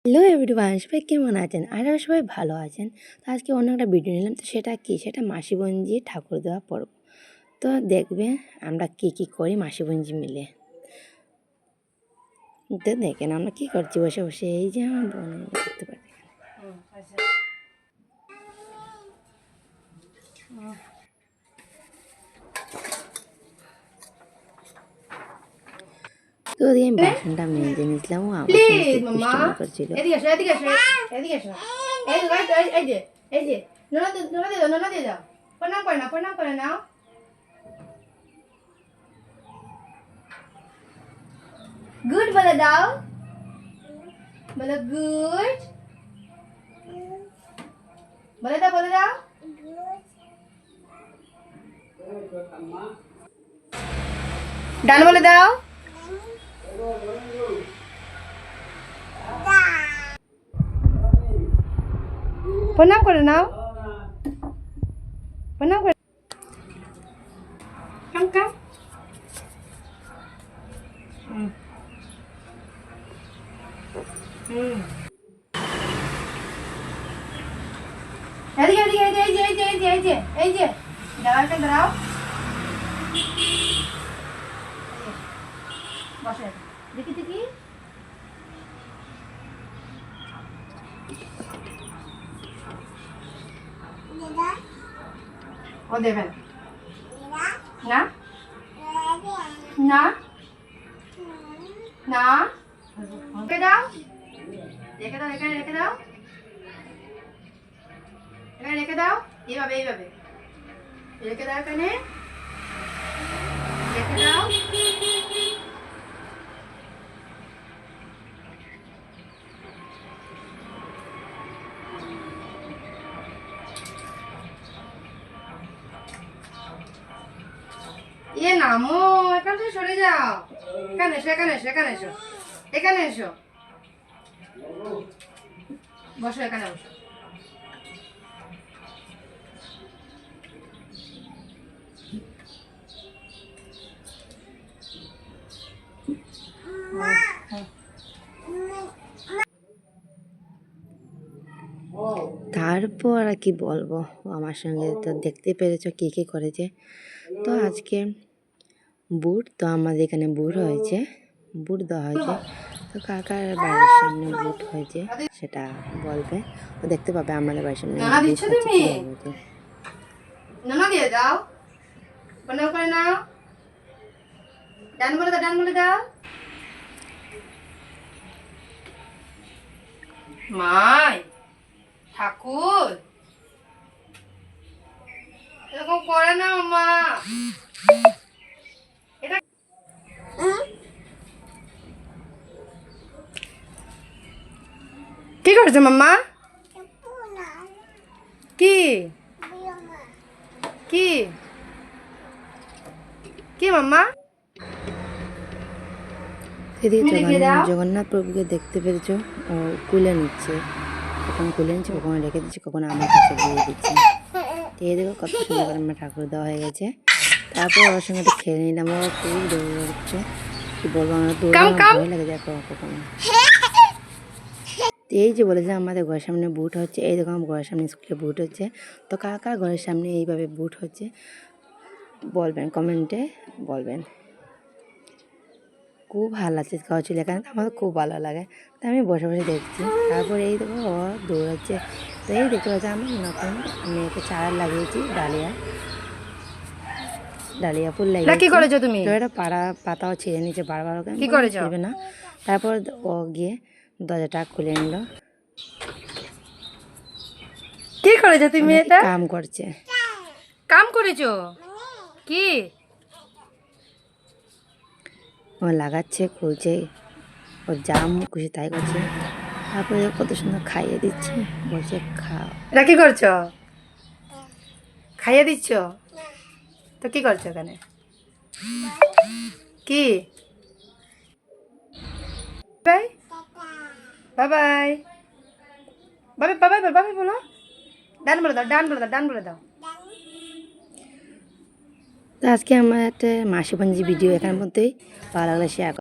Hello everyone, সবাই কেমন আছেন? আশা করি সবাই ভালো আছেন। তো আজকে অন্য একটা ভিডিও নিলাম। তো সেটা কি, সেটা মাসিবঞ্জি ঠাকুর দেওয়া পর্ব। তো দেখবে আমরা কি করি মাসিবঞ্জি মিলে। তো দেখেন আমরা কি করছি বসে বসে। এই যে আমার বোন দেখতে পাচ্ছি। তো ওদিকে আমি বাসনটা মেজে নিয়েছিলাম, ও আমার সঙ্গে খুব দুষ্টামি করছিল। গুড বলে দাও, বলো গুড, বলে দাও, বলে দাও। ডান বলে দাও। প্রণাম করে নাও, প্রণাম করে। কাম কাম। এদিকে এদিকে এই যে এই যে এই যে এই যে এই যে দাঁড়াও, দাঁড়াও, বসে দেখি দেখি। ও দেবেন না না না, রেখে দাও, রেখে দাও, এখানে রেখে দাও, এখানে রেখে দাও, এইভাবে এইভাবে রেখে দাও, এখানে রেখে দাও। ইয়ে নামো, এখান থেকে সরে যাও, এখানে এসো, এখানে এসো, এখানে এসো, এখানে এসো, বসো, এখানে বসো। তারপর আর কি বলবো, ও আমার সঙ্গে তো দেখতে পেরেছো কি করেছে। তো আজকে বুট, তো আমাদের এখানে বুট হয়েছে, বুট দেওয়া হয়েছে। তো কাকার বাড়ির সামনে বুট হয়েছে সেটা বলবে, ও দেখতে পাবে আমাদের বাড়ির সামনে নানা বুট দিচ্ছ হচ্ছে তুমি? হয়েছে। নানা দিয়ে দাও, প্রণাম করে নাও, ডান বলে দাও, ডান বলে দাও। মাই ঠাকুর এরকম করে না মা, এটা কি করছো মাম্মা? কি কি কি মাম্মা? এদিকে জগন্নাথ প্রভুকে দেখতে পেরেছো, ও কুলে নিচ্ছে, কখন কুলে নিচ্ছে, কখন রেখে দিচ্ছে, কখন আমার কাছে দিয়ে দিচ্ছে। তো এই দেখো কত সুন্দর করে আমার ঠাকুর দেওয়া হয়ে গেছে। তারপর ওর সঙ্গে একটু খেলে নিলাম, ও খুব দৌড়চ্ছে, কি বলবো, আমার দৌড়ানো ভয় লাগে যায় কখনো। তো এই যে বলেছে আমাদের ঘরের সামনে বুট হচ্ছে, এই দেখো আমার ঘরের সামনে স্কুলে বুট হচ্ছে। তো কার ঘরের সামনে এইভাবে বুট হচ্ছে বলবেন, কমেন্টে বলবেন। খুব ভালো লাগছে কাউচুলি, এখানে আমার খুব ভালো লাগে। তো আমি বসে বসে দেখছি। তারপরে এই দেখো ও দৌড়াচ্ছে। তো এই দেখতে পাচ্ছি আমি নতুন মেয়েকে চারা লাগিয়েছি, ডালিয়া ফুল লাগিয়েছি। কি করেছো তুমি? তো এটা পাতাও ছিঁড়ে নিচে বারবার, কি করেছো? ছিঁড়বে না। তারপর ও গিয়ে দরজাটা খুলে নিল, কি করেছো তুমি? এটা কাম করছে। কাম করেছো কি? ও লাগাচ্ছে, খুলছে, ও যা খুশি তাই করছে। তারপরে কত সুন্দর খাইয়ে দিচ্ছে, বলছে খাও। এটা কি করছো? খাইয়ে দিচ্ছ? তো কি করছো এখানে? কি bye bye bye bye bye bye bye বলো, ডান বলে দাও, ডান বলে দাও, ডান বলে দাও। তো আজকে আমার একটা মাসিবঞ্জি ভিডিও এখানের মধ্যেই ভালো লাগলে শেয়ার